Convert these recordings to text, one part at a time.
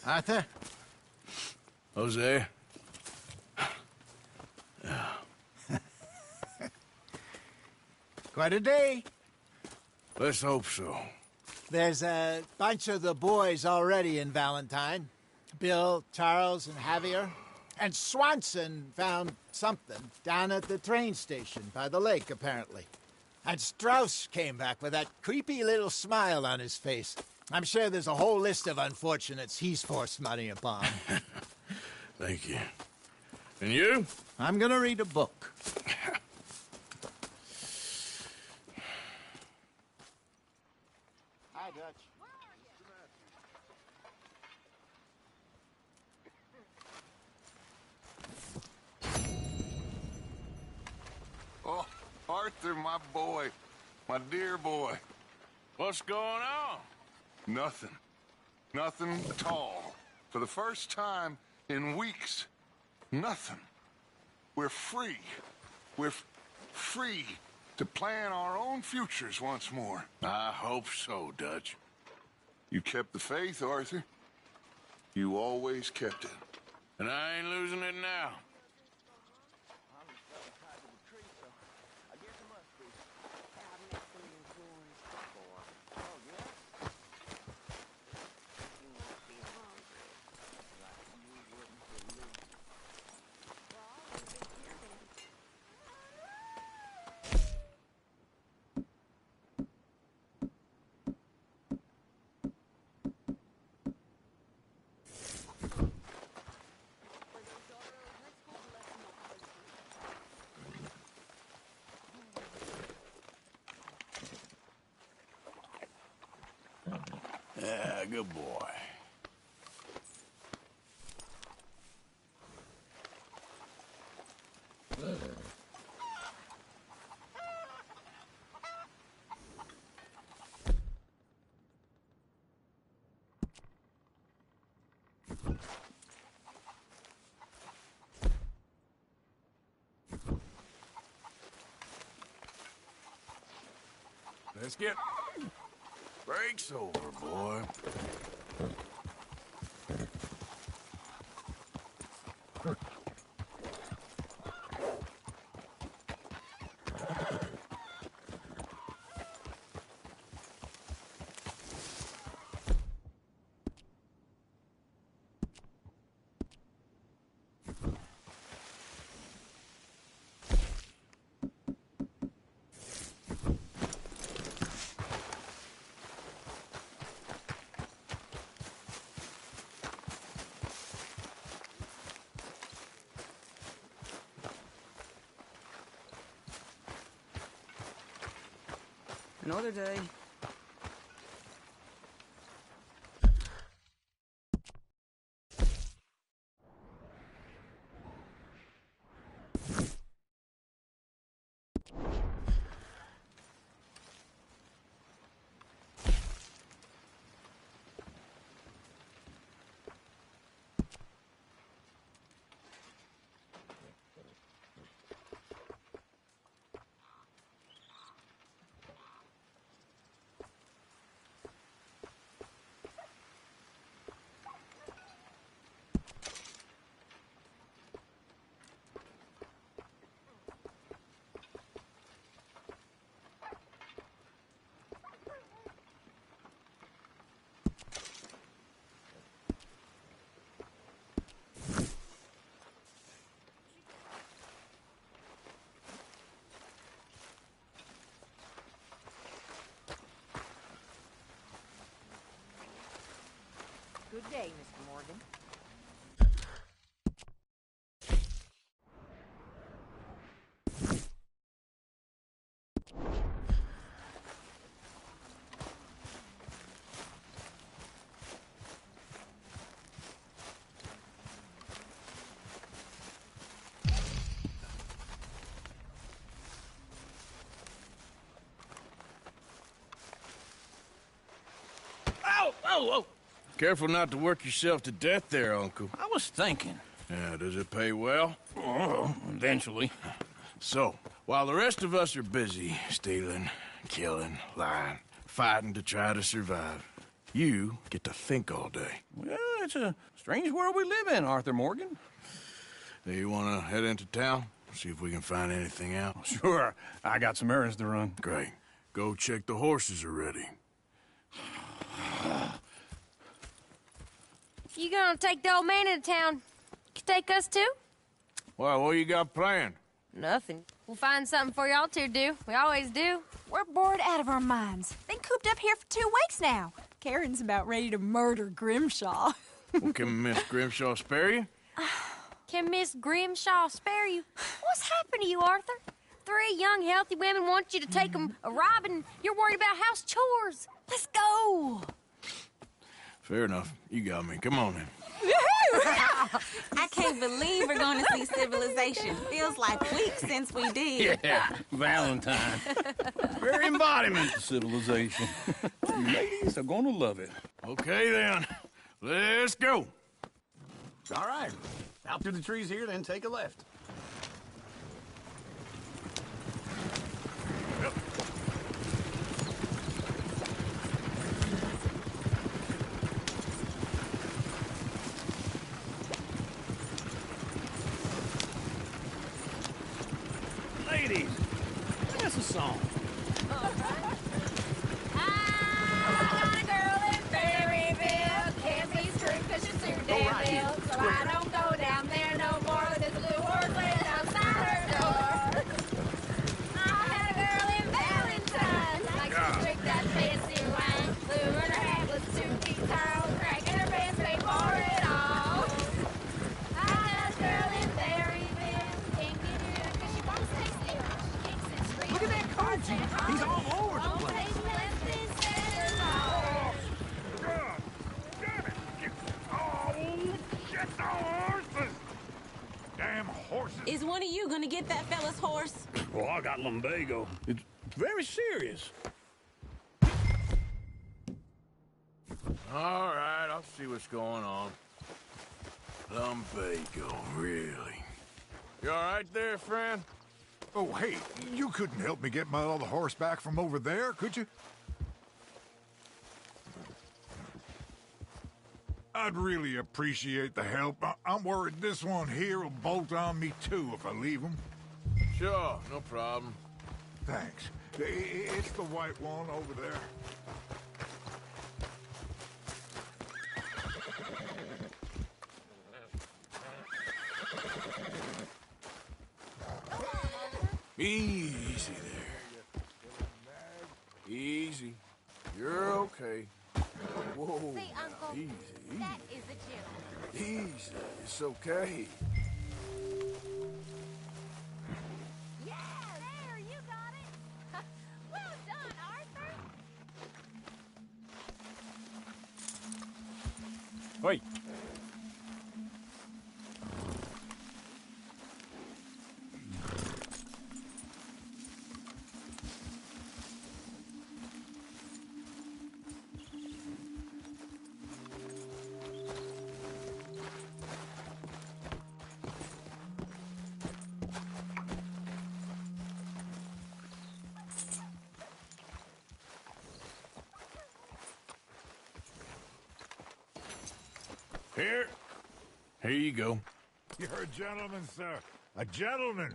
Arthur? Jose? Quite a day. Let's hope so. There's a bunch of the boys already in Valentine. Bill, Charles, and Javier. And Swanson found something down at the train station by the lake, apparently. And Strauss came back with that creepy little smile on his face. I'm sure there's a whole list of unfortunates he's forced money upon. Thank you. And you? I'm gonna read a book. Hi, Dutch. Oh, Arthur, my boy. My dear boy. What's going on? Nothing. Nothing at all. For the first time in weeks, nothing. We're free. We're free to plan our own futures once more. I hope so, Dutch. You kept the faith, Arthur. You always kept it. And I ain't losing it now. Yeah, good boy. Let's get breaks over, boy. Another day. Good day, Mr. Morgan. Oh, oh, oh! Careful not to work yourself to death there, Uncle. I was thinking. Yeah, does it pay well? Oh, eventually. So, while the rest of us are busy stealing, killing, lying, fighting to try to survive, You get to think all day. Well, it's a strange world we live in, Arthur Morgan. Do you want to head into town? See if we can find anything out? Sure, I got some errands to run. Great. Go check the horses are ready. You gonna take the old man into town? You take us too? Well, what you got planned? Nothing. We'll find something for y'all to do. We always do. We're bored out of our minds. Been cooped up here for 2 weeks now. Karen's about ready to murder Grimshaw. Well, can Miss Grimshaw spare you? Can Miss Grimshaw spare you? What's happened to you, Arthur? 3 young, healthy women want you to take them a robbing. You're worried about house chores. Let's go. Fair enough. You got me. Come on then. I can't believe we're going to see civilization. Feels like weeks since we did. Yeah, Valentine. Very embodiment of civilization. You ladies are gonna love it. Okay then. Let's go. All right. Out through the trees here, then take a left. Ladies, sing us a song. I'm a girl in Berryville. Can't be strict 'cause she's too damn ill. So I don't go down there no more. There's a blue horse laying outside her door. I had a girl in Valentine. Like she drank that fancy wine. Blue in her hat was 2 feet tall. Cracking her pants paid for it all. I had a girl in Berryville. Can't get her 'cause she won't stay still. She kicks and screams. Look at that coach. He's all over the place. Damn horses! Is one of you going to get that fella's horse? Well, I got lumbago. It's very serious. All right, I'll see what's going on. Lumbago, really? You all right there, friend? Oh, hey, you couldn't help me get my other horse back from over there, could you? I'd really appreciate the help. I'm worried this one here will bolt on me too if I leave him. Sure, no problem. Thanks. It's the white one over there. Easy there. Easy. You're okay. Whoa. See, Uncle, Easy, that is a gentleman. easy. It's okay. Yeah, there, you got it. Well done, Arthur. Wait. Here you go. You're a gentleman, sir. A gentleman.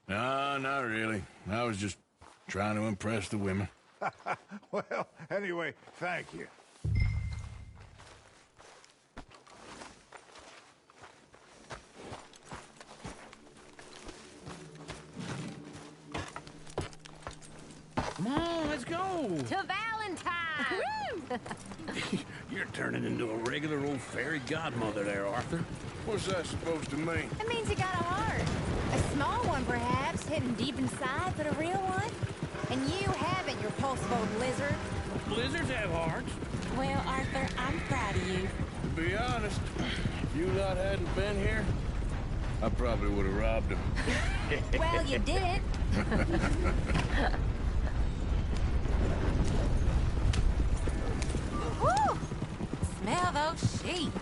No, not really. I was just trying to impress the women. Well, anyway, thank you. Come on, let's go. To Valentine. You're turning into a regular old fairy godmother there, Arthur. What's that supposed to mean? It means you got a heart. A small one, perhaps, hidden deep inside, but a real one. And you haven't, you repulsive old lizard. Blizzards have hearts. Well, Arthur, I'm proud of you. To be honest, if you lot hadn't been here, I probably would have robbed him. Well, you didn't. Woo! Smell those sheep.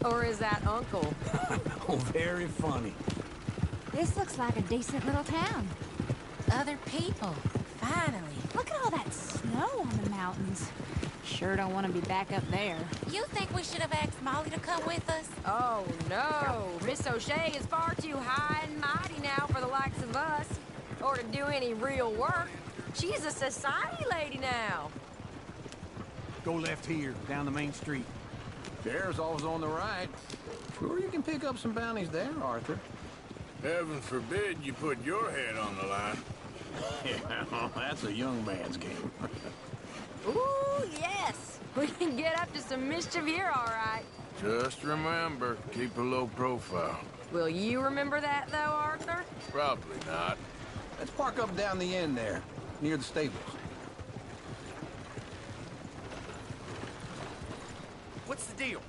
Or is that Uncle? Oh, very funny. This looks like a decent little town. Other people, finally. Look at all that snow on the mountains. Sure don't want to be back up there. You think we should have asked Molly to come with us? Oh, no. Miss O'Shea is far too high and mighty now for the likes of us. Or to do any real work. She's a society lady now. Go left here, down the main street. There's always on the right. Sure you can pick up some bounties there, Arthur. Heaven forbid you put your head on the line. Yeah, that's a young man's game. Ooh, yes. We can get up to some mischief here, all right. Just remember, keep a low profile. Will you remember that, though, Arthur? Probably not. Let's park up down the end there, near the stables. What's the deal?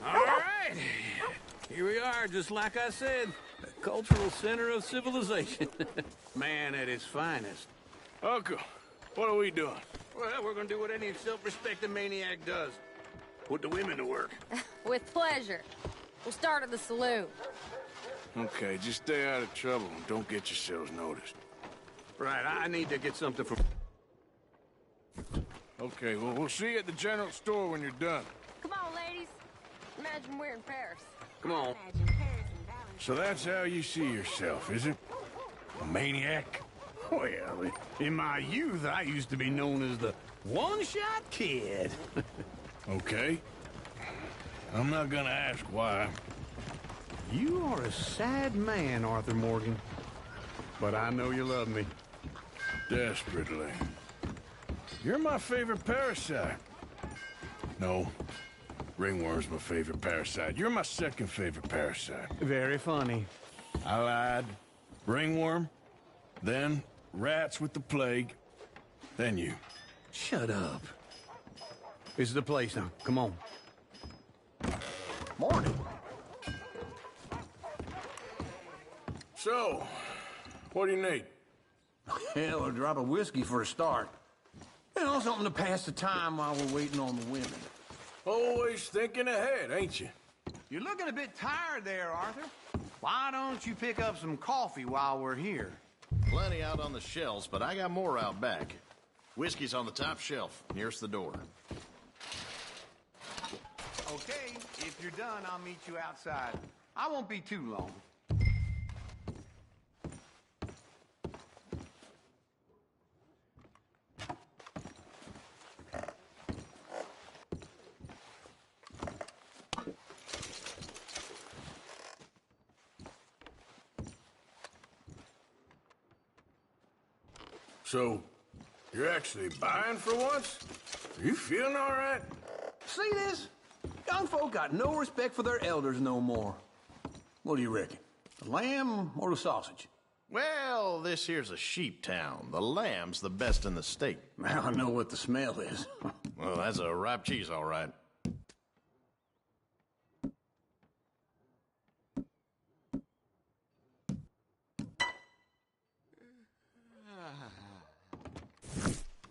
All right. Here we are, just like I said. The cultural center of civilization. Man at his finest. Uncle, what are we doing? Well, we're gonna do what any self-respecting maniac does. Put the women to work. With pleasure. We'll start at the saloon. Okay, just stay out of trouble and don't get yourselves noticed. Right, I need to get something from... Okay, well, we'll see you at the general store when you're done. Come on, ladies. Imagine we're in Paris. Come on. Imagine Paris and Valentine. So that's how you see yourself, is it? A maniac? Well, in my youth, I used to be known as the one-shot kid. Okay. I'm not gonna ask why. You are a sad man, Arthur Morgan. But I know you love me. Desperately. You're my favorite parasite. No. Ringworm's my favorite parasite. You're my second favorite parasite. Very funny. I lied. Ringworm. Then rats with the plague. Then you. Shut up. This is the place now. Come on. Morning. So, what do you need? Hell, a drop of whiskey for a start. You know, something to pass the time while we're waiting on the women. Always thinking ahead, ain't you? You're looking a bit tired there, Arthur. Why don't you pick up some coffee while we're here? Plenty out on the shelves, but I got more out back. Whiskey's on the top shelf, nearest the door. Okay, if you're done, I'll meet you outside. I won't be too long. So, you're actually buying for once? Are you feeling all right? See this? Young folk got no respect for their elders no more. What do you reckon? The lamb or the sausage? Well, this here's a sheep town. The lamb's the best in the state. I know what the smell is. Well, that's a ripe cheese, all right.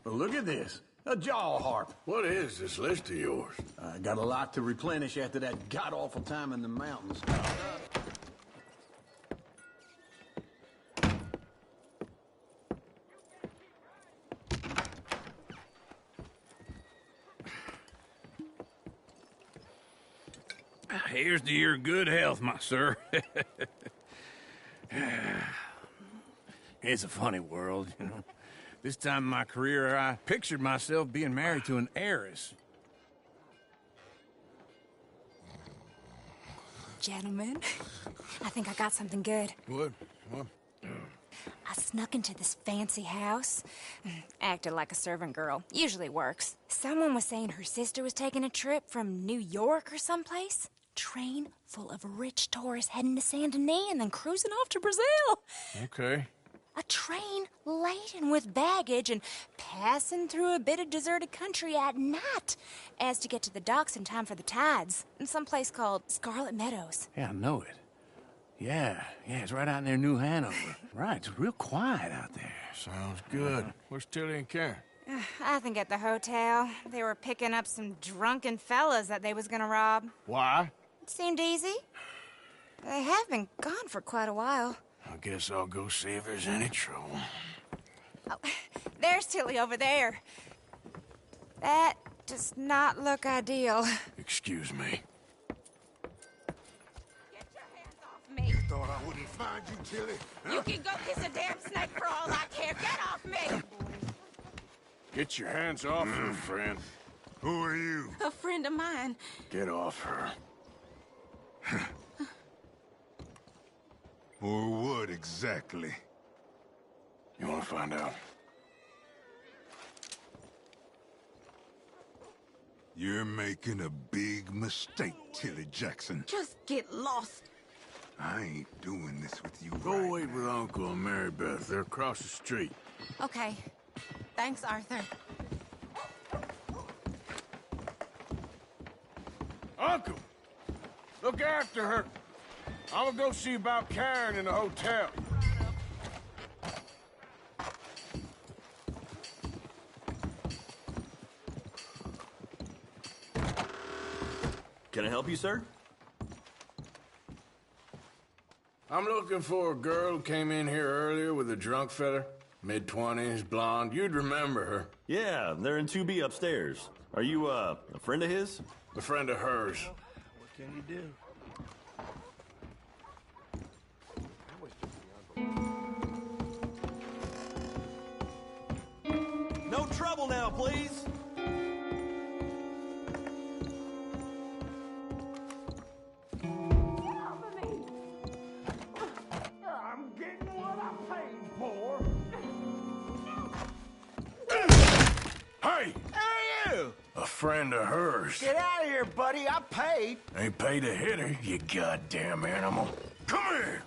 Well, look at this. A jaw harp. What is this list of yours? I got a lot to replenish after that god-awful time in the mountains. Here's to your good health, my sir. It's a funny world, you know. This time in my career, I pictured myself being married to an heiress. Gentlemen, I think I got something good. What? I snuck into this fancy house. Acted like a servant girl. Usually works. Someone was saying her sister was taking a trip from New York or someplace. Train full of rich tourists heading to Saint Denis and then cruising off to Brazil. Okay. A train laden with baggage and passing through a bit of deserted country at night as to get to the docks in time for the tides in some place called Scarlet Meadows. Yeah, I know it. Yeah, it's right out near New Hanover. Right, it's real quiet out there. Sounds good. Where's Tilly and Karen? I think at the hotel. They were picking up some drunken fellas that they was gonna rob. Why? It seemed easy. They have been gone for quite a while. I guess I'll go see if there's any trouble. Oh, there's Tilly over there. That does not look ideal. Excuse me. Get your hands off me. Thought I wouldn't find you, Tilly. You can go kiss a damn snake for all I care. Get off me! Get your hands off her, friend. Who are you? A friend of mine. Get off her. Or what exactly? You want to find out? You're making a big mistake, Tilly Jackson. Just get lost. I ain't doing this with you Go right wait now. with Uncle and Mary Beth. They're across the street. Okay. Thanks, Arthur. Uncle! Look after her. I'm gonna go see about Karen in the hotel. Can I help you, sir? I'm looking for a girl who came in here earlier with a drunk fella. Mid-20s, blonde. You'd remember her. Yeah, they're in 2B upstairs. Are you, a friend of his? A friend of hers. What can you do? No trouble now, please. I'm getting what I paid for. Hey! Who are you? A friend of hers. Get out of here, buddy. I paid. Ain't paid to hit her, you goddamn animal. Come here!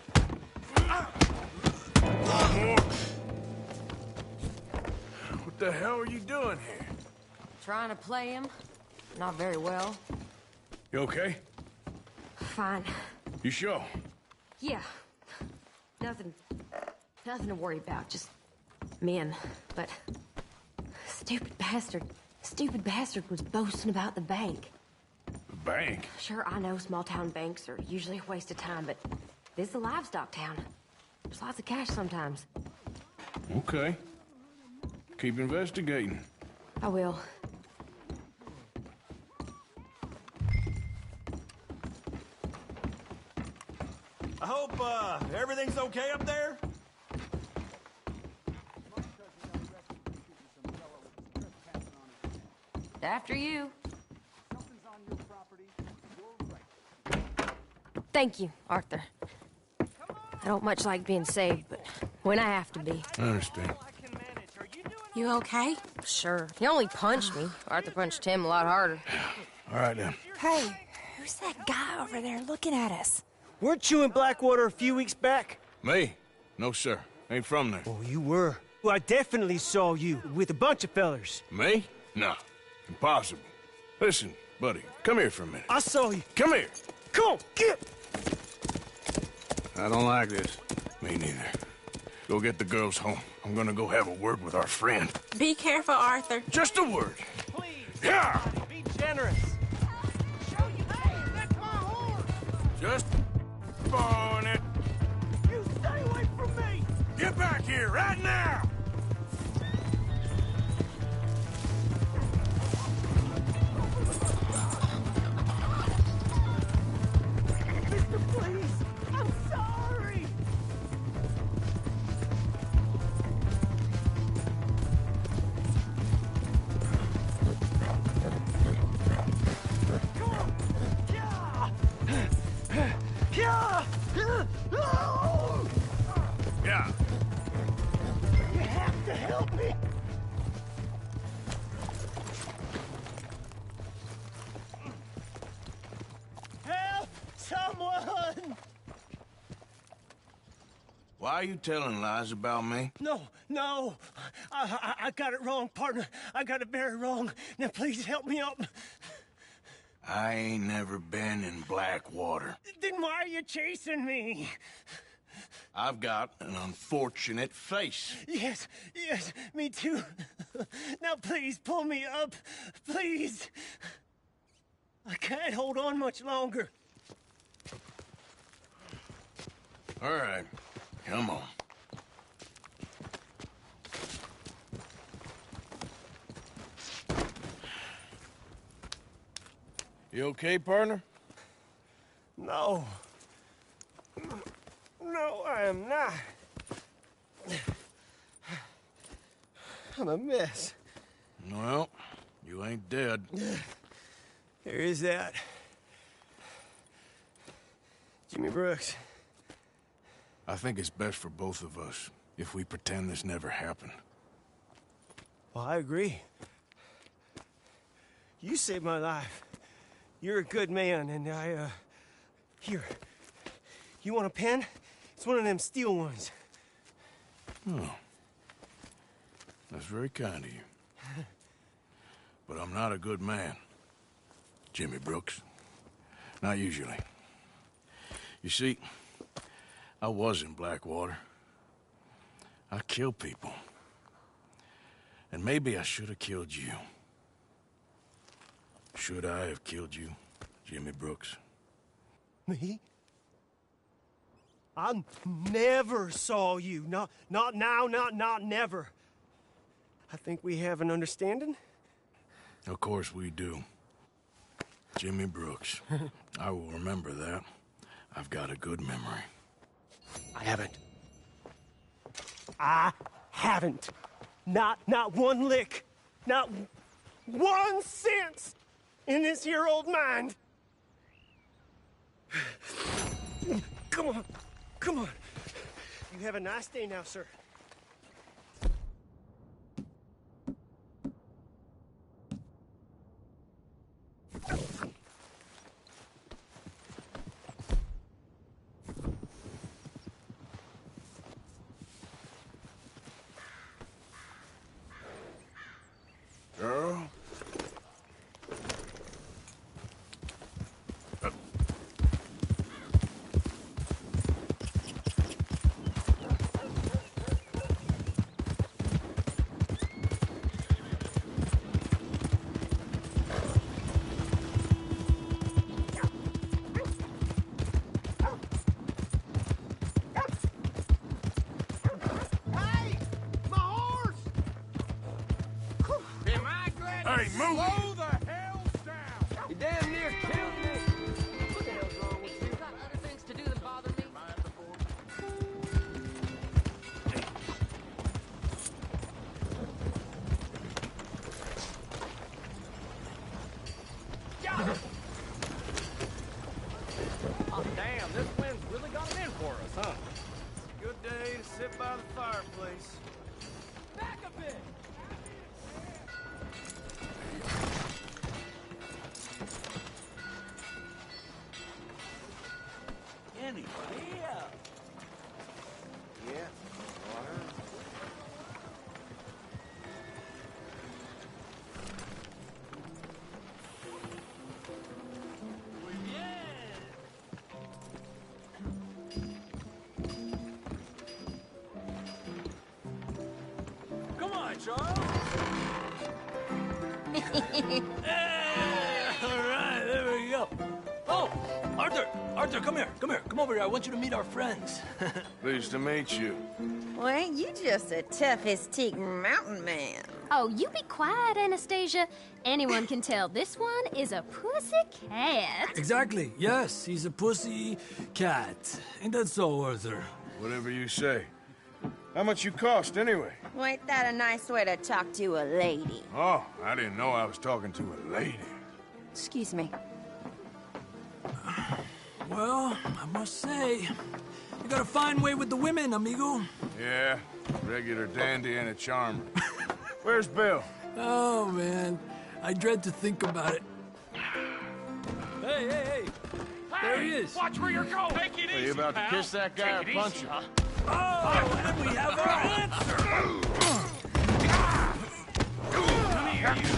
What the hell are you doing here? Trying to play him. Not very well. You okay? Fine. You sure? Yeah. Nothing to worry about. Just men. But stupid bastard was boasting about the bank. The bank? Sure, I know small town banks are usually a waste of time, but this is a livestock town. There's lots of cash sometimes. Okay. Keep investigating. I will. I hope, everything's okay up there? After you. Thank you, Arthur. I don't much like being saved, but when I have to be. I understand. You okay? Sure. He only punched me. Arthur punched him a lot harder. All right, then. Hey, who's that guy over there looking at us? Weren't you in Blackwater a few weeks back? Me? No, sir. Ain't from there. Oh, you were. Well, I definitely saw you with a bunch of fellers. Me? No. Impossible. Listen, buddy, come here for a minute. I saw you. Come here. Come on, get! I don't like this. Me neither. Go get the girls home. I'm gonna go have a word with our friend. Be careful, Arthur. Just a word. Please. Yeah! Be generous. Just on it. You stay away from me! Get back here right now! Mister, please! I'm sorry! Come on! Yeah! Yeah! Yeah. You have to help me! Help! Someone! Why are you telling lies about me? No. I got it wrong, partner. I got it very wrong. Now, please help me up. I ain't never been in Blackwater. Then why are you chasing me? I've got an unfortunate face. Yes, me too. Now, please, pull me up. Please. I can't hold on much longer. All right, come on. You okay, partner? No. No, I am not. I'm a mess. Well, you ain't dead. There is that. Jimmy Brooks. I think it's best for both of us if we pretend this never happened. Well, I agree. You saved my life. You're a good man, and here. You want a pen? It's one of them steel ones. Oh. That's very kind of you. But I'm not a good man, Jimmy Brooks. Not usually. You see, I was in Blackwater. I killed people. And maybe I should have killed you. Should I have killed you, Jimmy Brooks? Me? I never saw you. Not now, not never. I think we have an understanding. Of course we do. Jimmy Brooks. I will remember that. I've got a good memory. I haven't. Not one lick. Not 1 cent in this here old mind. Come on. Come on. You have a nice day now, sir. Girl? Hey, move! Slow the hell down! You damn near killed me! What the hell's wrong with you? Got other things to do than bother me? Oh, damn, this wind's really got it in for us, huh? Good day to sit by the fireplace. Back a bit! Anybody else? Yeah, water. Come on, Charles. All right, there we go. Oh, Arthur, come here. Come over here. I want you to meet our friends. Pleased to meet you. Well, ain't you just a tough-as-teak mountain man? Oh, you be quiet, Anastasia. Anyone can tell this one is a pussy cat. Exactly. Yes, he's a pussy cat. Ain't that so, Arthur? Whatever you say. How much you cost, anyway? Well, ain't that a nice way to talk to a lady? Oh, I didn't know I was talking to a lady. Excuse me. Well, I must say, you got a fine way with the women, amigo. Yeah, regular dandy and a charmer. Where's Bill? Oh, man. I dread to think about it. Hey! There he is. Watch where you're going. Take it easy, Are you about to pal. kiss that guy or Take it punch easy, him? huh? Oh, and we have our answer. Come here, you.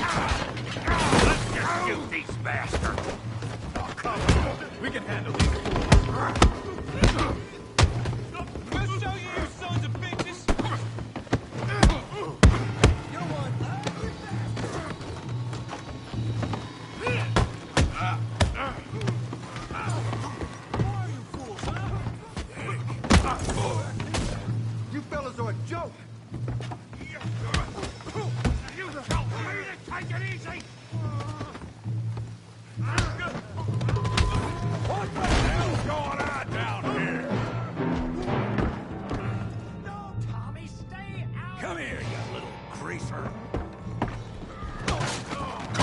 Let's just shoot these bastards. Oh, come on. We can handle these. We'll show you, you sons of bitches. You're one ugly You fellas are a joke. You tell me to take it easy.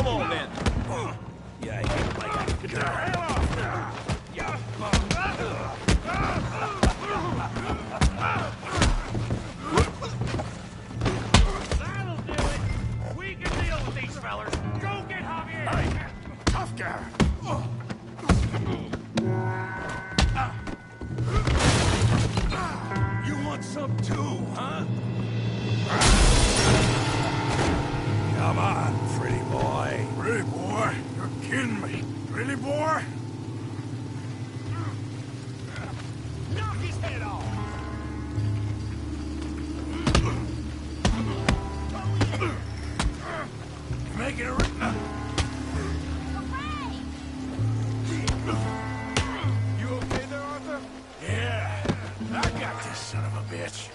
Come on, then. Yeah, you get like that. Get the hell off! That'll do it. We can deal with these fellers. Go get Javier. Hey, tough guy. You want some too, huh? Come on, pretty boy. Pretty boy? You're kidding me. Pretty boy? Knock his head off! Making a... You okay there, Arthur? Yeah, I got this son of a bitch.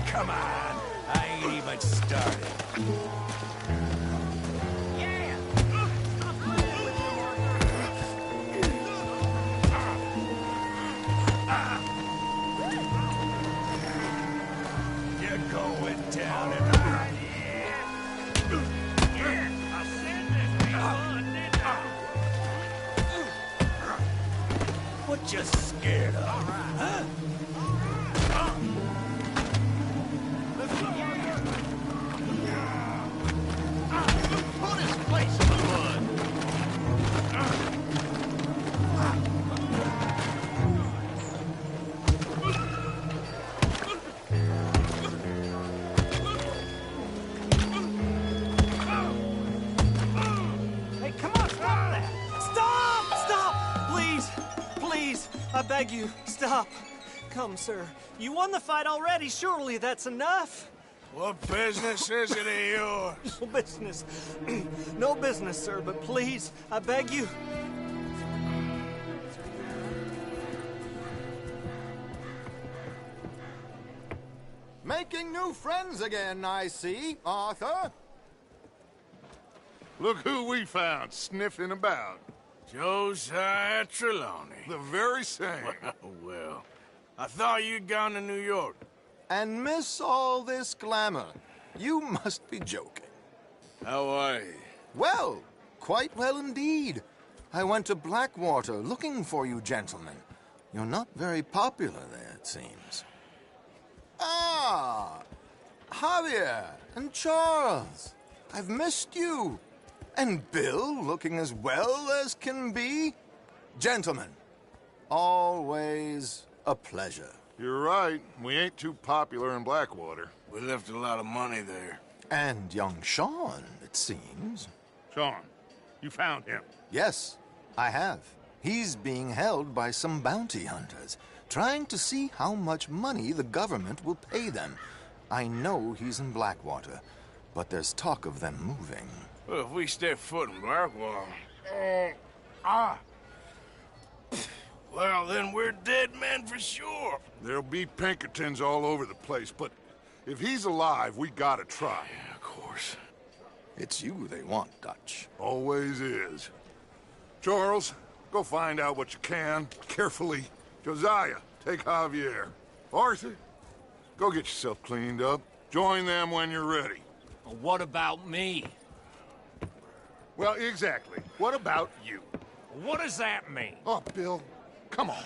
Come on, I ain't even started. You're going down and out. I said this be fun, didn't I? What you scared of, huh? Put his face in the mud. Hey, come on, stop that! Stop! Stop! Please! Please! I beg you, stop! Come, sir. You won the fight already. Surely that's enough. What business is it of yours? No business. No business, sir, but please, I beg you. Making new friends again, I see, Arthur. Look who we found sniffing about. Josiah Trelawney. The very same. Well, I thought you'd gone to New York. And miss all this glamour. You must be joking. How are you? Well, quite well indeed. I went to Blackwater looking for you gentlemen. You're not very popular there, it seems. Ah, Javier and Charles. I've missed you. And Bill looking as well as can be. Gentlemen, always a pleasure. You're right. We ain't too popular in Blackwater. We left a lot of money there. And young Sean, it seems. Sean, you found him. Yes, I have. He's being held by some bounty hunters, trying to see how much money the government will pay them. I know he's in Blackwater, but there's talk of them moving. Well, if we step foot in Blackwater... Well, then we're dead men for sure. There'll be Pinkertons all over the place, but if he's alive, we gotta try. Yeah, of course. It's you they want, Dutch. Always is. Charles, go find out what you can, carefully. Josiah, take Javier. Arthur, go get yourself cleaned up. Join them when you're ready. Well, what about me? Well, exactly. What about you? What does that mean? Oh, Bill, come on.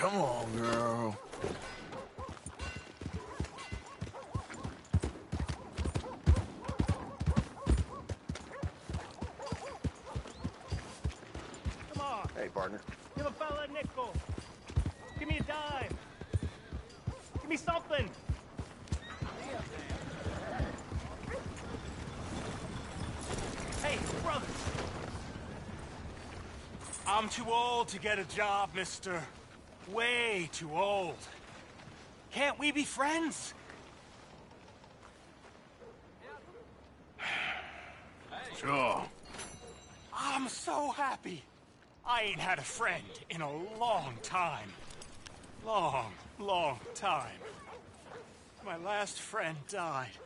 Come on, girl. Come on. Hey, partner. Give a fella a nickel. Give me a dime. Give me something. Hey, brothers. I'm too old to get a job, mister. Way too old. Can't we be friends? Sure. I'm so happy. I ain't had a friend in a long time. Long time. My last friend died.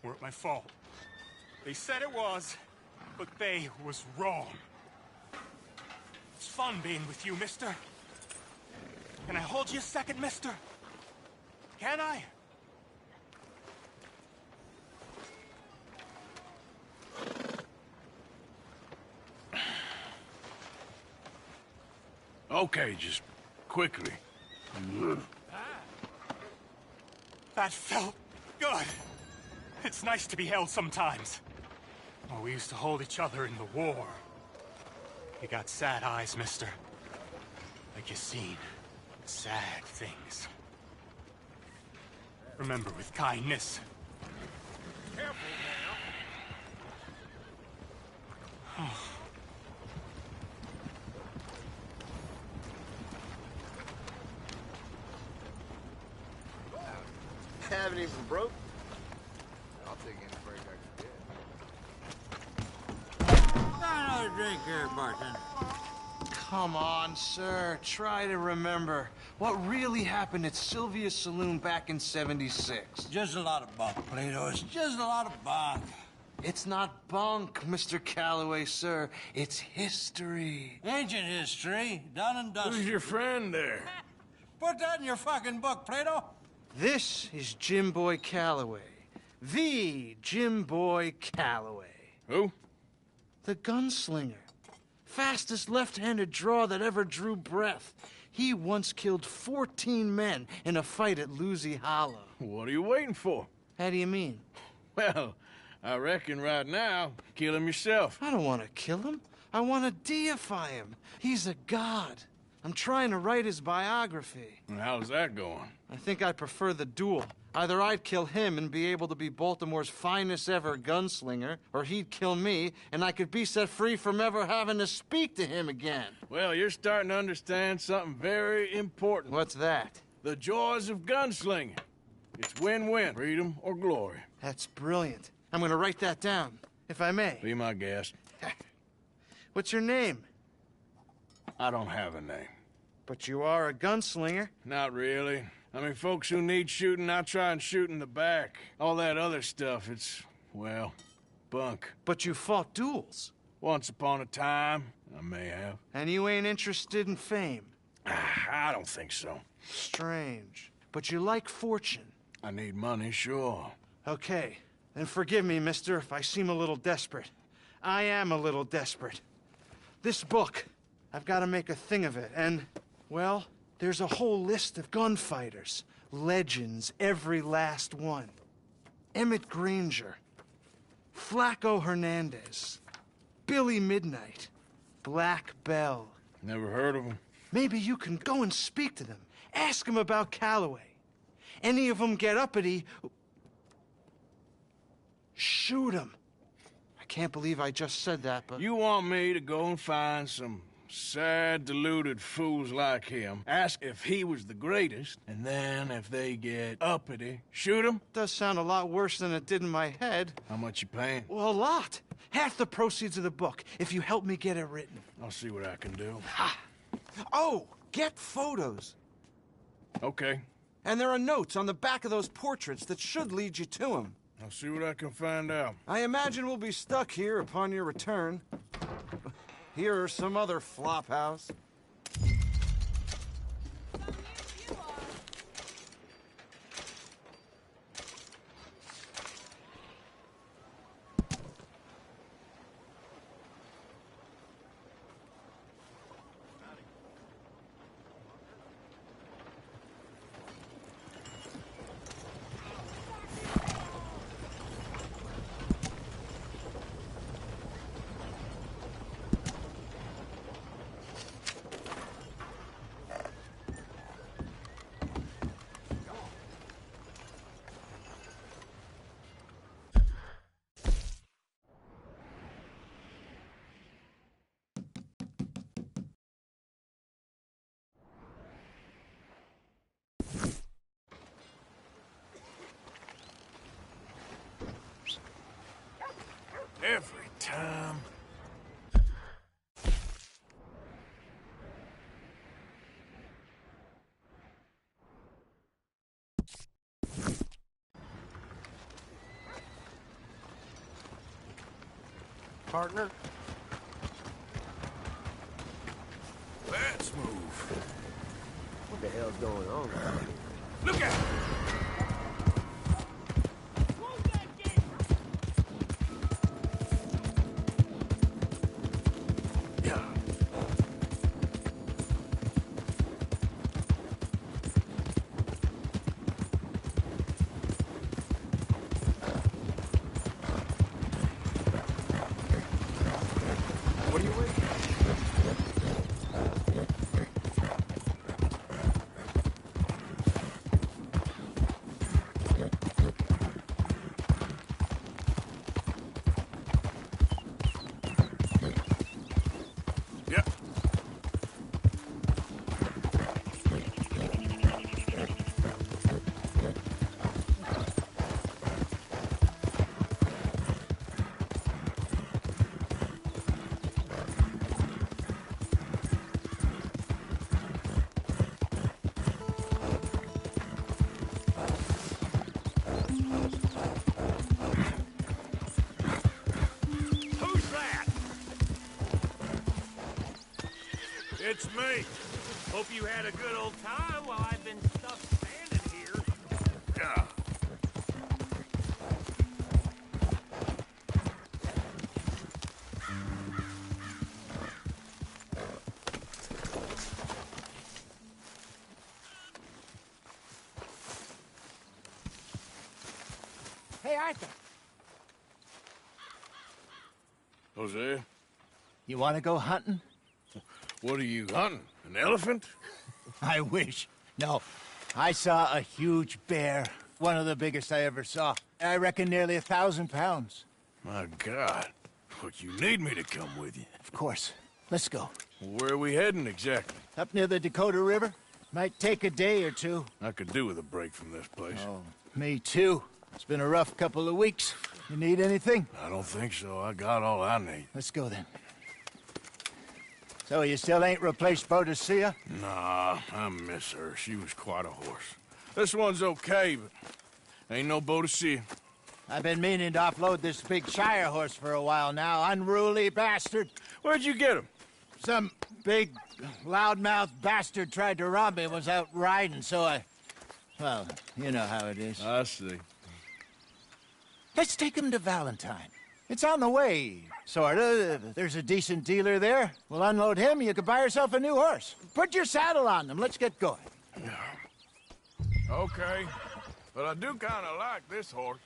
Weren't my fault. They said it was, but they was wrong. It's fun being with you, mister. Can I hold you a second, mister? Can I? Okay, just quickly. That felt good. It's nice to be held sometimes. Oh, we used to hold each other in the war. You got sad eyes, mister. Like you seen sad things. Remember with kindness. Careful now. Have any for broke? I'll take any break I can get. Another drink here, bartender. Come on, sir. Try to remember what really happened at Sylvia's Saloon back in '76. Just a lot of bunk, Plato. It's just a lot of bunk. It's not bunk, Mr. Calloway, sir. It's history. Ancient history, done and dusted. Who's your friend there? Put that in your fucking book, Plato. This is Jim Boy Calloway. The Jim Boy Calloway. Who? The gunslinger. Fastest left-handed draw that ever drew breath. He once killed 14 men in a fight at Lucy Hollow. What are you waiting for? How do you mean? Well, I reckon right now, kill him yourself. I don't want to kill him. I want to deify him. He's a god. I'm trying to write his biography. And how's that going? I think I prefer the duel. Either I'd kill him and be able to be Baltimore's finest ever gunslinger, or he'd kill me and I could be set free from ever having to speak to him again. Well, you're starting to understand something very important. What's that? The joys of gunslinging. It's win-win, freedom or glory. That's brilliant. I'm going to write that down, if I may. Be my guest. What's your name? I don't have a name. But you are a gunslinger. Not really. I mean, folks who need shooting, I try and shoot in the back. All that other stuff, it's, well, bunk. But you fought duels. Once upon a time, I may have. And you ain't interested in fame? I don't think so. Strange. But you like fortune. I need money, sure. Okay. Then forgive me, mister, if I seem a little desperate. I am a little desperate. This book, I've got to make a thing of it, and, well, there's a whole list of gunfighters. Legends, every last one. Emmett Granger. Flaco Hernandez. Billy Midnight. Black Bell. Never heard of them. Maybe you can go and speak to them. Ask them about Calloway. Any of them get uppity, shoot them. I can't believe I just said that, but... You want me to go and find some sad, deluded fools like him, ask if he was the greatest, and then if they get uppity, shoot him? Does sound a lot worse than it did in my head. How much you paying? Well, a lot. Half the proceeds of the book, if you help me get it written. I'll see what I can do. Ha! Oh, get photos. Okay. And there are notes on the back of those portraits that should lead you to him. I'll see what I can find out. I imagine we'll be stuck here upon your return. Here are some other flophouse. time. Partner? Let's move. What the hell's going on? Look out! What are you waiting? Yeah. Who's that? It's me. Hope you had a good old time while I've been stuck standing here. Yeah. Hey, Arthur. Jose, You want to go hunting? what are you hunting? An elephant? I wish. No. I saw a huge bear. One of the biggest I ever saw. I reckon nearly 1,000 pounds. My God. But you need me to come with you. Of course. Let's go. Where are we heading exactly? Up near the Dakota River. Might take a day or two. I could do with a break from this place. Oh, me too. It's been a rough couple of weeks. You need anything? I don't think so. I got all I need. Let's go then. So you still ain't replaced Boadicea? Nah, I miss her. She was quite a horse. This one's okay, but ain't no Boadicea. I've been meaning to offload this big Shire horse for a while now. Unruly bastard. Where'd you get him? Some big, loudmouth bastard tried to rob me and was out riding, so I... Well, you know how it is. I see. Let's take him to Valentine. It's on the way, sorta. There's a decent dealer there. We'll unload him, you can buy yourself a new horse. Put your saddle on him, let's get going. Okay, but I do kind of like this horse.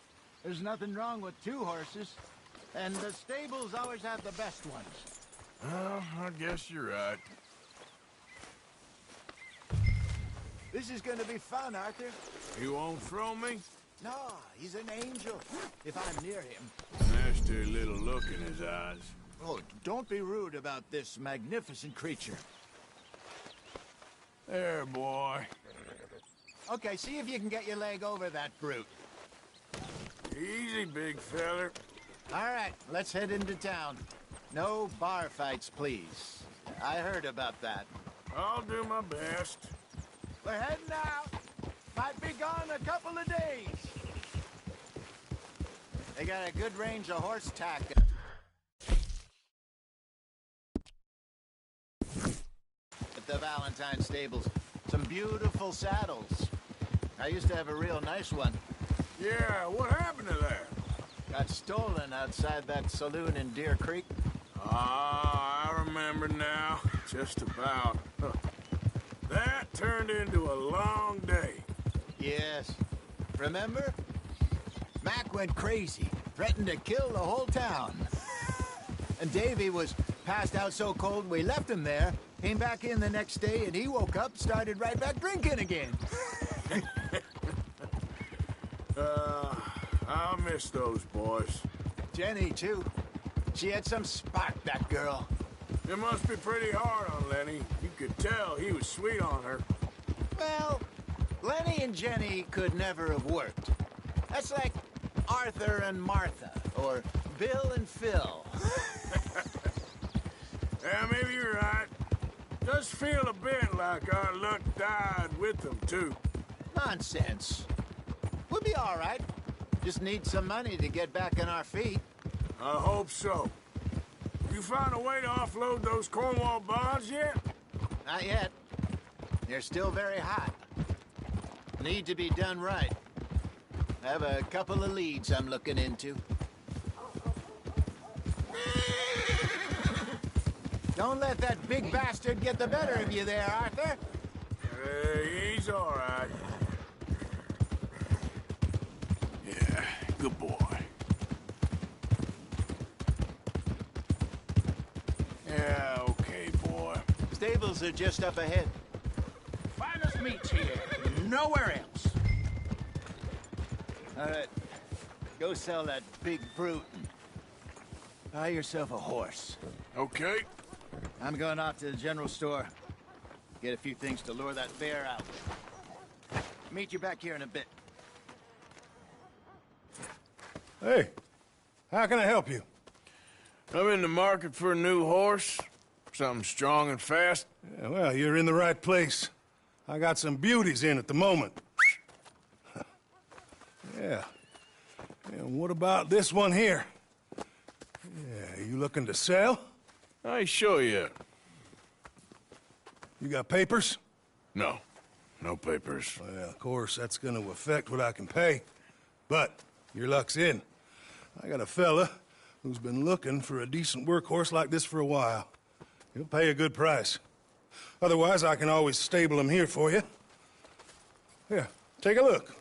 There's nothing wrong with two horses, and the stables always have the best ones. Well, I guess you're right. This is gonna be fun, Arthur. You won't throw me? No, he's an angel, if I'm near him. Nasty little look in his eyes. Oh, don't be rude about this magnificent creature. There, boy. Okay, see if you can get your leg over that brute. Easy, big feller. All right, let's head into town. No bar fights, please. I heard about that. I'll do my best. We're heading out. Might be gone a couple of days. They got a good range of horse tack. At the Valentine stables. Some beautiful saddles. I used to have a real nice one. Yeah, what happened to that? Got stolen outside that saloon in Deer Creek. Ah, I remember now. Just about. Huh. That turned into a long day. Yes. Remember? Mac went crazy, threatened to kill the whole town. And Davy was passed out so cold we left him there, came back in the next day, and he woke up, started right back drinking again. I'll miss those boys. Jenny, too. She had some spark, that girl. It must be pretty hard on Lenny. You could tell he was sweet on her. Well, Lenny and Jenny could never have worked. That's like Arthur and Martha, or Bill and Phil. Yeah, maybe you're right. Does feel a bit like our luck died with them, too. Nonsense. We'll be all right. Just need some money to get back on our feet. I hope so. You found a way to offload those Cornwall bonds yet? Not yet. They're still very hot. Need to be done right. I have a couple of leads I'm looking into. Don't let that big bastard get the better of you there, Arthur. He's all right. Yeah, good boy. Yeah, okay, boy. Stables are just up ahead. Finest meats here. Nowhere else. All right. Go sell that big brute and buy yourself a horse. Okay. I'm going off to the general store. Get a few things to lure that bear out. Meet you back here in a bit. Hey, how can I help you? I'm in the market for a new horse. Something strong and fast. Yeah, well, you're in the right place. I got some beauties in at the moment. Yeah. And what about this one here? Yeah, you looking to sell? I ain't sure yet. You got papers? No. No papers. Well, of course, that's gonna affect what I can pay. But your luck's in. I got a fella who's been looking for a decent workhorse like this for a while. He'll pay a good price. Otherwise, I can always stable him here for you. Here, take a look.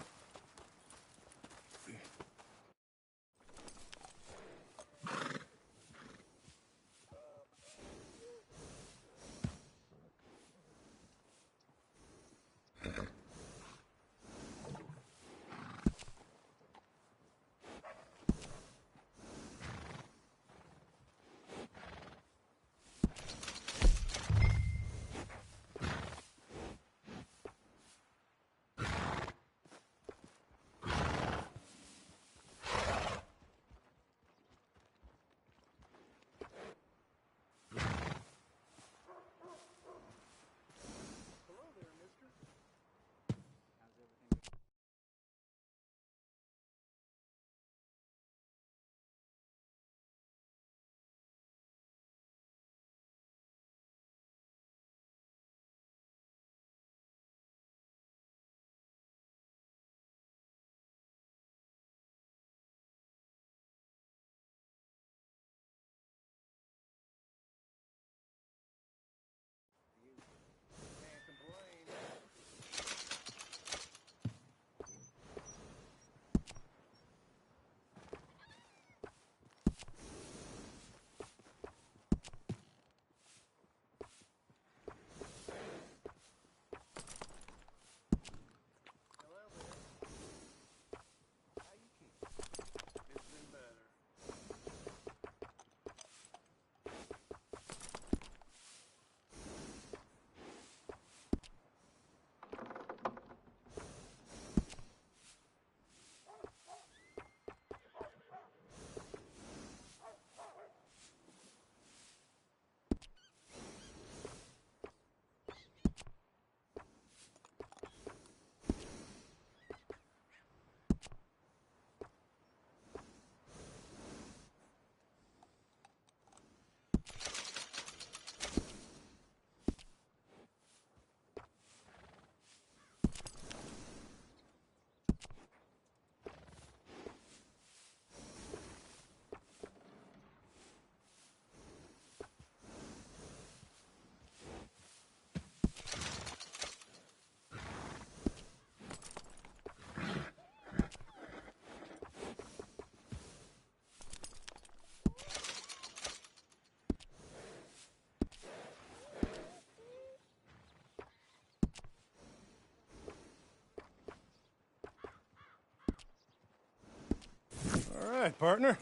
All right, partner.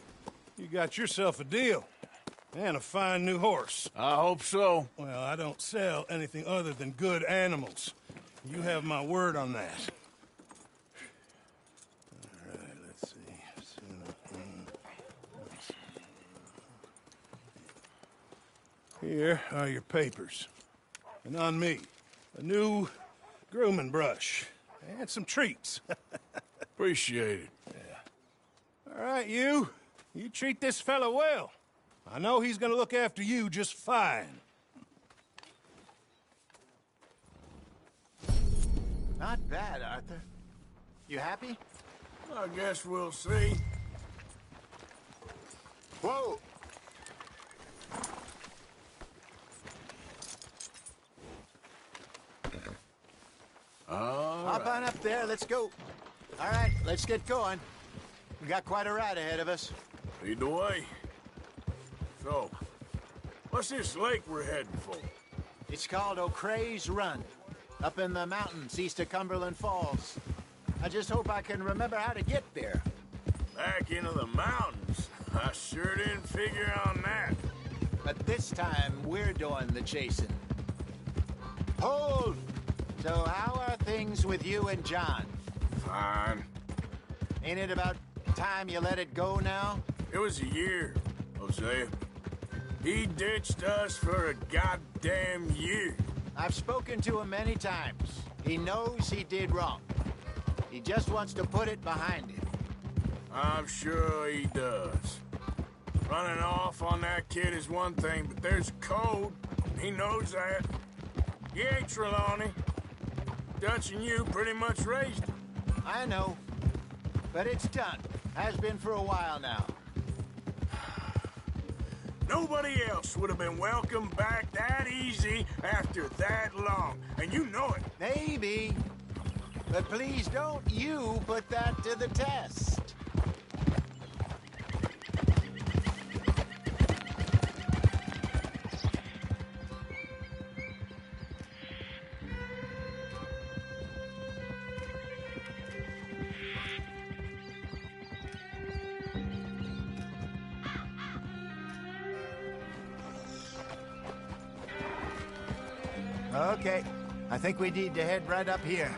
You got yourself a deal. And a fine new horse. I hope so. Well, I don't sell anything other than good animals. You have my word on that. All right, let's see. Here are your papers. And on me, a new grooming brush and some treats. Appreciate it. Yeah. All right, you. You treat this fella well. I know he's gonna look after you just fine. Not bad, Arthur. You happy? I guess we'll see. Whoa! Hop on up there, let's go. All right, let's get going. We got quite a ride ahead of us. Lead the way. So, what's this lake we're heading for? It's called O'Creagh's Run, up in the mountains east of Cumberland Falls. I just hope I can remember how to get there. Back into the mountains? I sure didn't figure on that. But this time, we're doing the chasing. Hold! So how are things with you and John? Fine. Ain't it about time you let it go now? It was a year, Hosea. He ditched us for a goddamn year. I've spoken to him many times. He knows he did wrong. He just wants to put it behind him. I'm sure he does. Running off on that kid is one thing, but there's a code. He knows that. He ain't Trelawney. Dutch and you pretty much raised him. I know. But it's done. Has been for a while now. Nobody else would have been welcomed back that easy after that long. And you know it. Maybe. But please don't you put that to the test. Okay, I think we need to head right up here.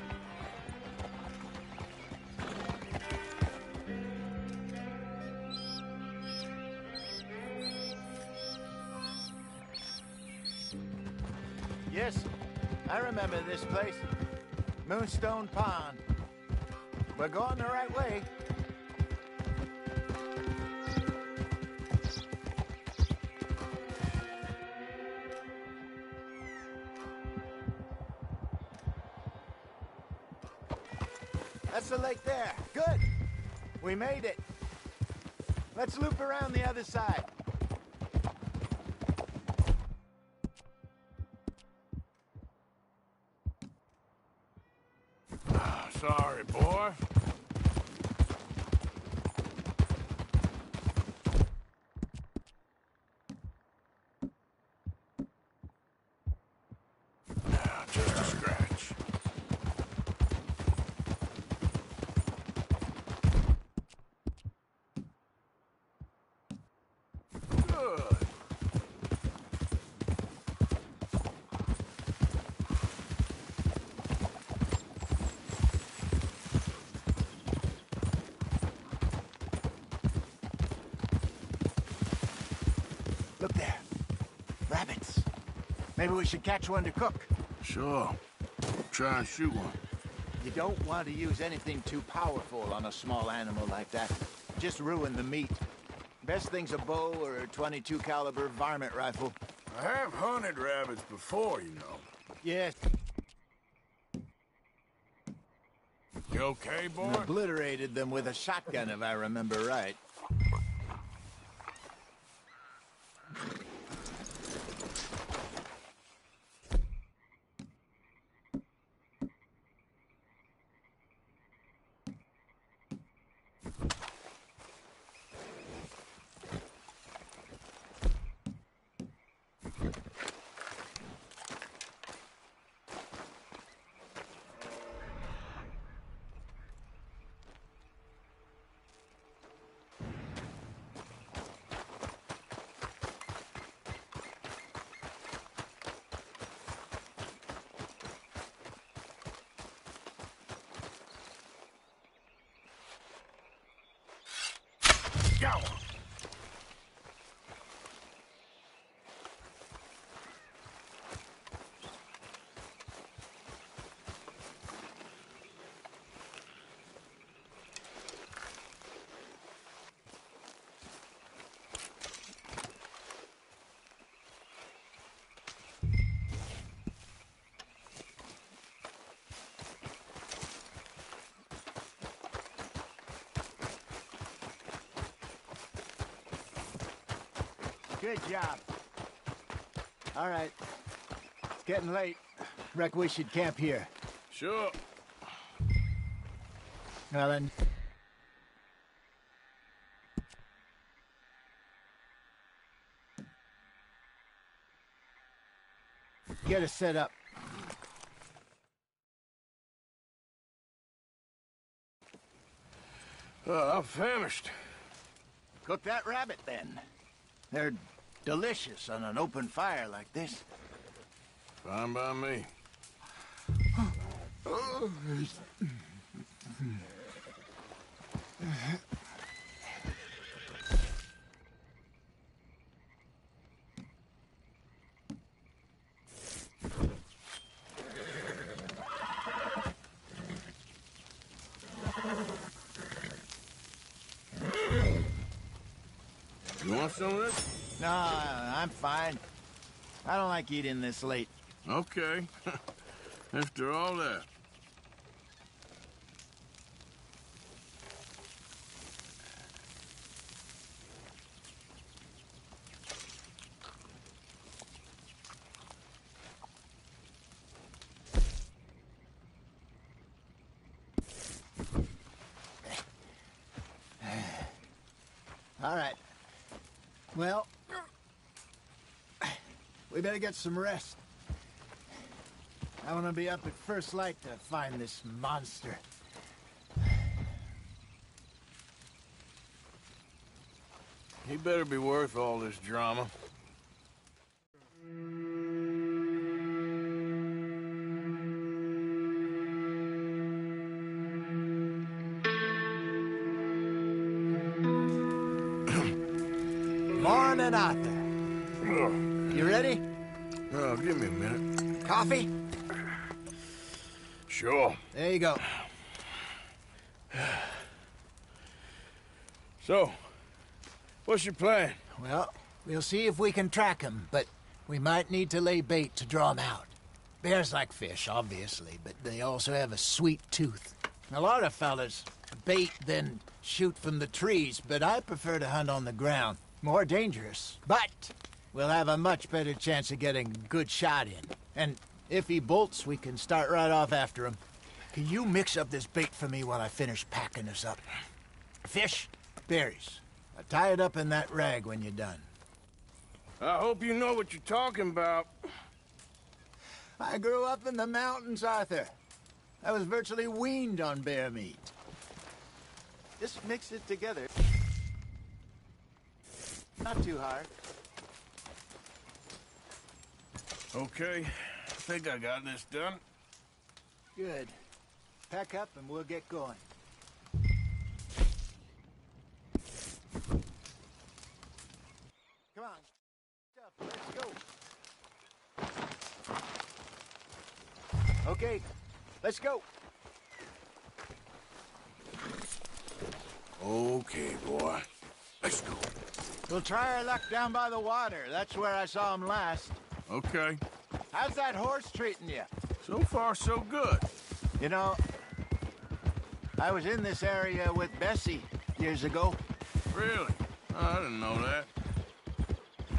Yes, I remember this place. Moonstone Pond. We're going the right way. That's the lake there. Good. We made it. Let's loop around the other side. Sorry, boy. Just a scratch. Good. Look there. Rabbits. Maybe we should catch one to cook. Sure. Try and shoot one. You don't want to use anything too powerful on a small animal like that. Just ruin the meat. Best thing's a bow or a .22 caliber varmint rifle. I have hunted rabbits before, you know. Yes. You okay, boy? And obliterated them with a shotgun, if I remember right. Good job. All right. It's getting late. Reckon we should camp here. Sure. Well, then... get us set up. I'm famished. Cook that rabbit, then. They're delicious on an open fire like this. Fine by me. You want some of this? No, I'm fine. I don't like eating this late. Okay. After all that. All right. Well, we better get some rest. I want to be up at first light to find this monster. He better be worth all this drama. Morning, Arthur. You ready? Oh, give me a minute. Coffee? Sure. There you go. So, what's your plan? Well, we'll see if we can track him, but we might need to lay bait to draw him out. Bears like fish, obviously, but they also have a sweet tooth. A lot of fellas bait, then shoot from the trees, but I prefer to hunt on the ground. More dangerous, but we'll have a much better chance of getting a good shot in. And if he bolts, we can start right off after him. Can you mix up this bait for me while I finish packing this up? Fish, berries. I'll tie it up in that rag when you're done. I hope you know what you're talking about. I grew up in the mountains, Arthur. I was virtually weaned on bear meat. Just mix it together. Not too hard. Okay, I think I got this done. Good. Pack up and we'll get going. Come on. Let's go. Okay, let's go. Okay, boy. Let's go. We'll try our luck down by the water. That's where I saw him last. Okay. How's that horse treating you? So far, so good. You know, I was in this area with Bessie years ago. Really? Oh, I didn't know that.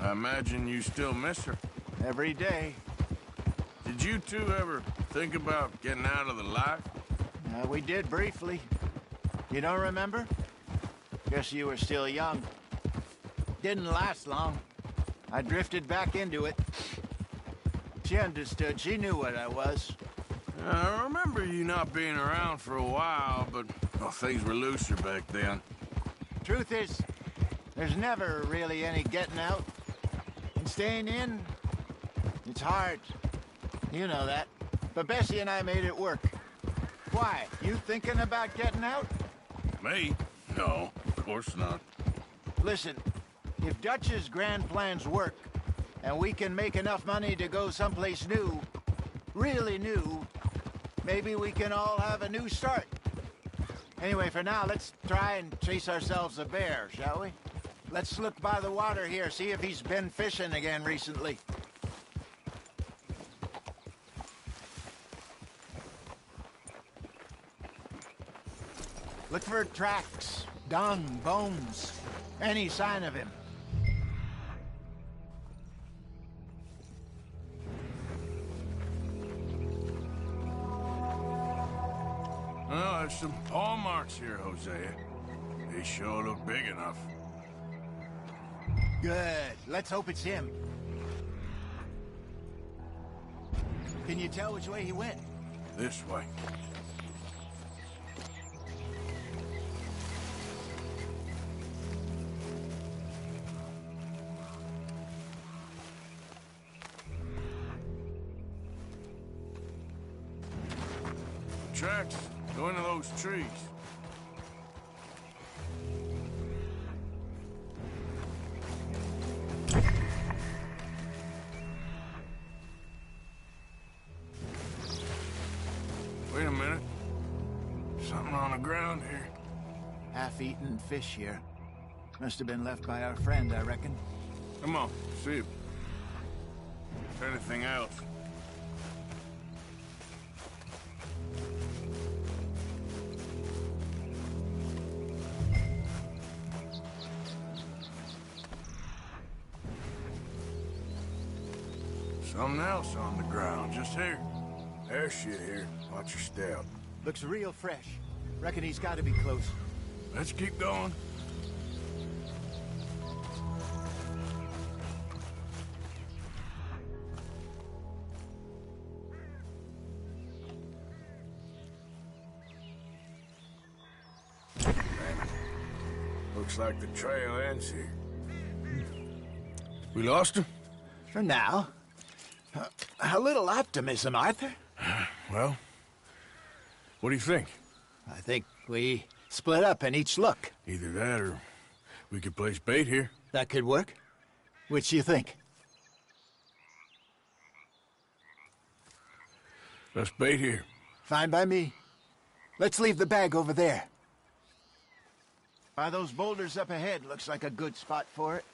I imagine you still miss her. Every day. Did you two ever think about getting out of the life? We did briefly. You don't remember? Guess you were still young. Didn't last long. I drifted back into it. She understood. She knew what I was. I remember you not being around for a while, but well, things were looser back then. Truth is, there's never really any getting out. And staying in, it's hard. You know that. But Bessie and I made it work. Why? You thinking about getting out? Me? No, of course not. Listen, if Dutch's grand plans work, and we can make enough money to go someplace new, really new, maybe we can all have a new start. Anyway, for now, let's try and chase ourselves a bear, shall we? Let's look by the water here, see if he's been fishing again recently. Look for tracks, dung, bones, any sign of him. there's some paw marks here, Hosea. They sure look big enough. Good. Let's hope it's him. Can you tell which way he went? This way. Tracks. Go into those trees. Wait a minute. Something on the ground here. Half-eaten fish here. Must have been left by our friend, I reckon. Come on, see if anything else. Something else on the ground, just here. There's shit here. Watch your step. Looks real fresh. Reckon he's got to be close. Let's keep going. Looks like the trail ends here. We lost him? For now. A little optimism, Arthur. Well, what do you think? I think we split up and each look. Either that or we could place bait here. That could work. Which do you think? Let's bait here. Fine by me. Let's leave the bag over there. By those boulders up ahead, looks like a good spot for it.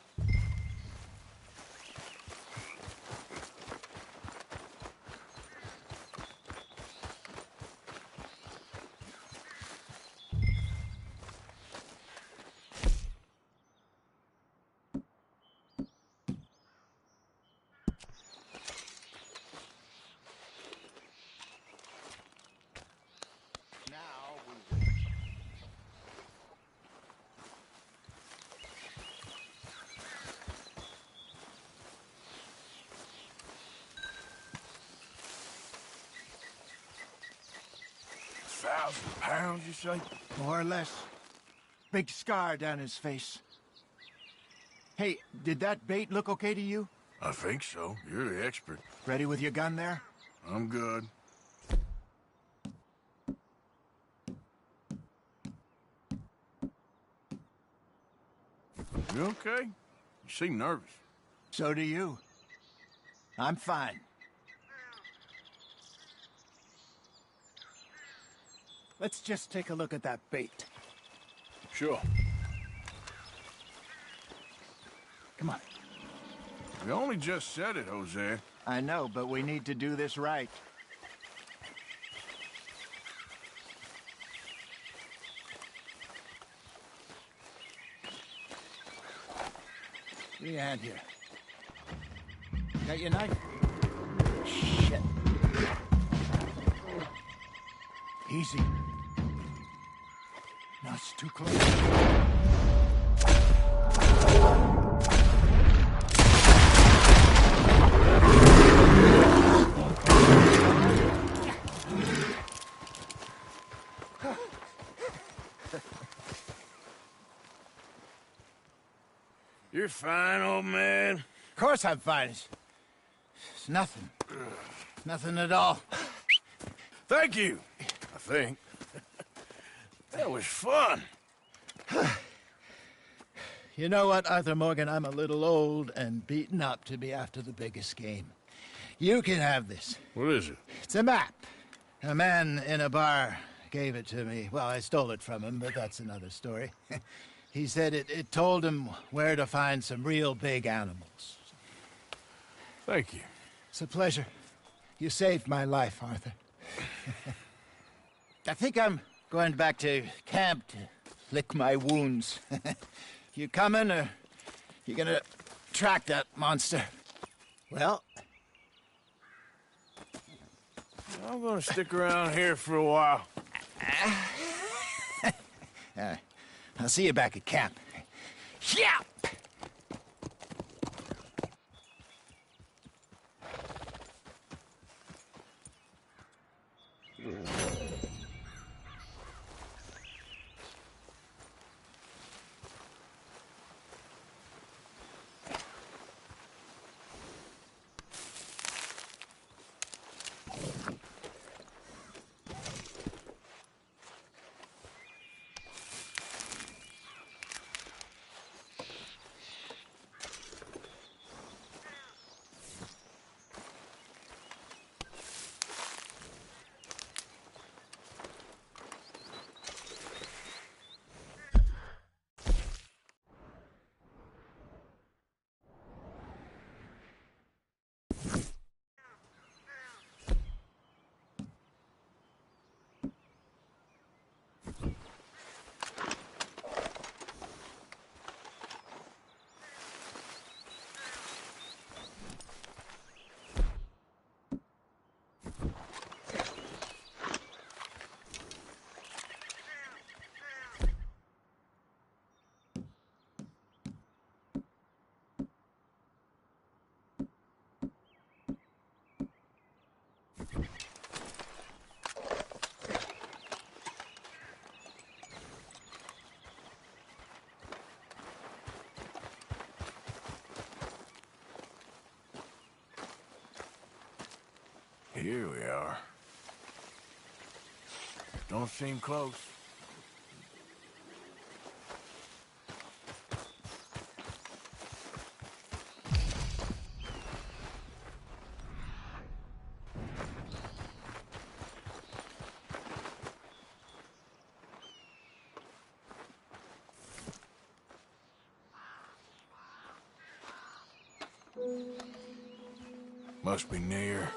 £1,000, you say? More or less. Big scar down his face. Hey, did that bait look okay to you? I think so. You're the expert. Ready with your gun there? I'm good. You okay? You seem nervous. So do you. I'm fine. Let's just take a look at that bait. Sure. Come on. We only just said it, Hosea. I know, but we need to do this right. Give me a hand here. Got your knife? Shit. Easy. No, it's too close. You're fine, old man. Of course I'm fine. It's nothing. Nothing at all. Thank you, I think. That was fun. You know what, Arthur Morgan? I'm a little old and beaten up to be after the biggest game. You can have this. What is it? It's a map. A man in a bar gave it to me. Well, I stole it from him, but that's another story. He said it told him where to find some real big animals. Thank you. It's a pleasure. You saved my life, Arthur. I think I'm going back to camp to lick my wounds. You coming, or you gonna track that monster? Well, I'm gonna stick around here for a while. I'll see you back at camp. Yeah! Here we are. Don't seem close. Must be near.